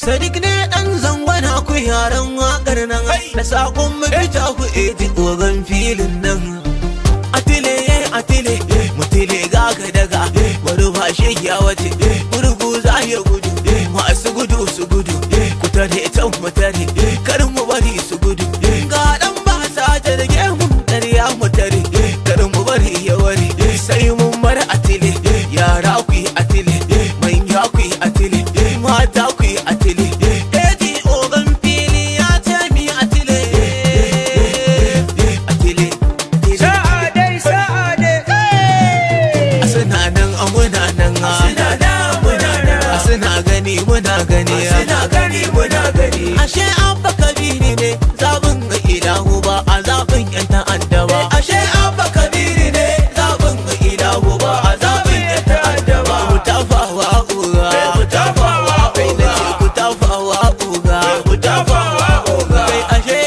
Sadiq ne ɗan zangwana ku yaran waƙar nan da saƙon mafita ku eti ogan filin nan. Atile atile mutile gaga daga wani ba shegiya wace gurgu za ya gudu masu gudu su gudu ku tare can mu tare kar mu bari su gudu ga ɗan ba sa jirge mun ƙarya mu tare kar mu bari ya wari sai mun bar atile yara ku yi atile manya ku yi atile mata ku yi atile eti ogan fili ya ce mi atile atile suna nan muna nan suna gani muna gani ashe abba kabiri ne zabin ga ilahu ba a zabin yan ta'adda ba ashe abba kabiri ne zabin ga ilahu ba a zabin yan ta'adda ba ku tafawa uga ku tafawa uga ku tafawa uga ku tafawa uga ashe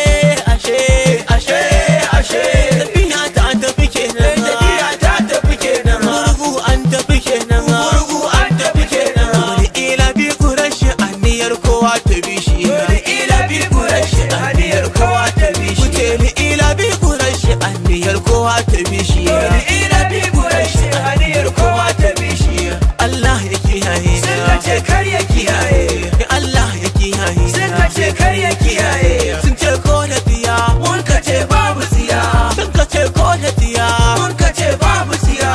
tafiya ta tafi kenan tafiya ta tafi kenan murgu an tafi kenan murgu an tafi kenan wani ila bi kurashi aniyar kowa ta bishi wani ila bi kurashi aniyar kowa ta bishi kuteli ila bi kurashi aniyar kowa ta bishi wani ila bi kurashi aniyar kowa ta bishi Allah ya kiyaye sun ka ce kar ya kiyaye Allah ya kiyaye sun ka ce kar ya kiyaye sun ce ko da tiya mun ka ce babu tsiya sun ka ce ko da tiya mun ka ce babu tsiya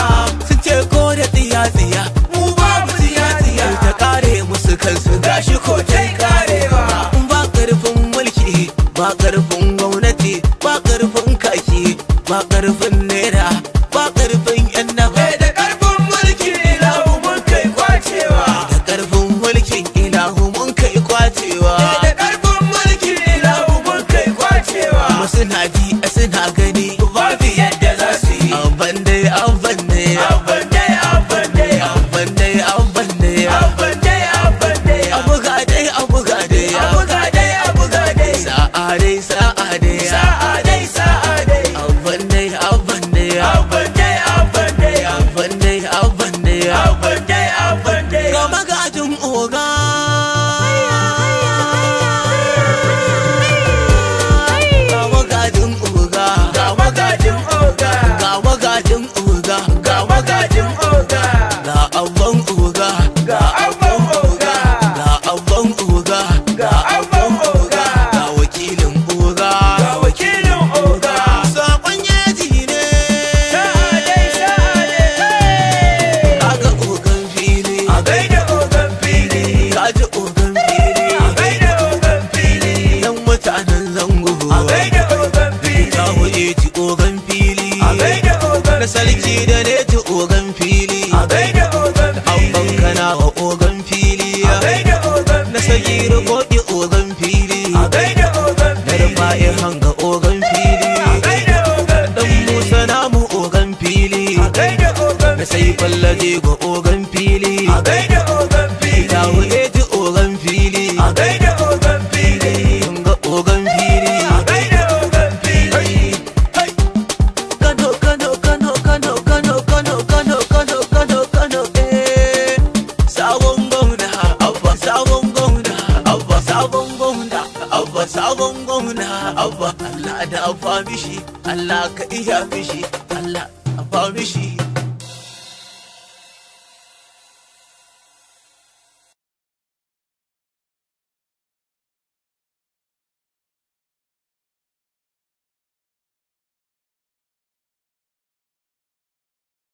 sun ce ko da tiya tsiya mu babu tsiya tsiya ta kare musu kansu gashi ko ta karewa ba karfin mulki ba karfin gwamnati ba karfin kaki ba karfin naira ba karfin yan nafa da karfin mulkin ilahu mun kai kwacewa da karfin mulkin ilahu mun kai kwacewa da karfin mulkin ilahu mun kai kwacewa suna ji suna gani babu yadda za su yi abban dai abban ne abban dai abban dai abban dai abban dai abban dai abban dai abuga dai abuga dai abuga dai abuga dai sa'a dai sa'a dai sa'a dai sa'a dai abban dai abban dai abban dai abban dai abban dai abban dai abban dai abban dai ga magajin oga ga magajin oga ga magajin oga ga magajin oga ga magajin oga ga abban oga ga abban oga ga abban oga ga abban oga ga wakilin oga ga wakilin oga sakon yaji ne kaga ogan fili a gaida ogan fili kaji ogan fili a gaida ogan fili yan mutanen zango a gaida ogan fili ta huje ji ogan fili a gaida ogan na sarki da ne ji ogan fili a gaida ogan fili abban kana wa ogan fili a gaida ogan na sagiru koki ogan fili a gaida ogan fili rufa'i hanga ogan fili a gaida ogan dan musa namu ogan fili a gaida ogan na sai fallaje ga ogan fili a gaida ogan fili ta huje ji ogan fili a gaida ogan fili ga ogan fili a gaida ogan fili Kano Kano Kano Kano Kano Kano Kano Kano Kano Kano sabon gwamna abba sabon gwamna abba sabon gwamna abba sabon gwamna abba Allah da abba mishi Allah ka iya mishi Allah abba mishi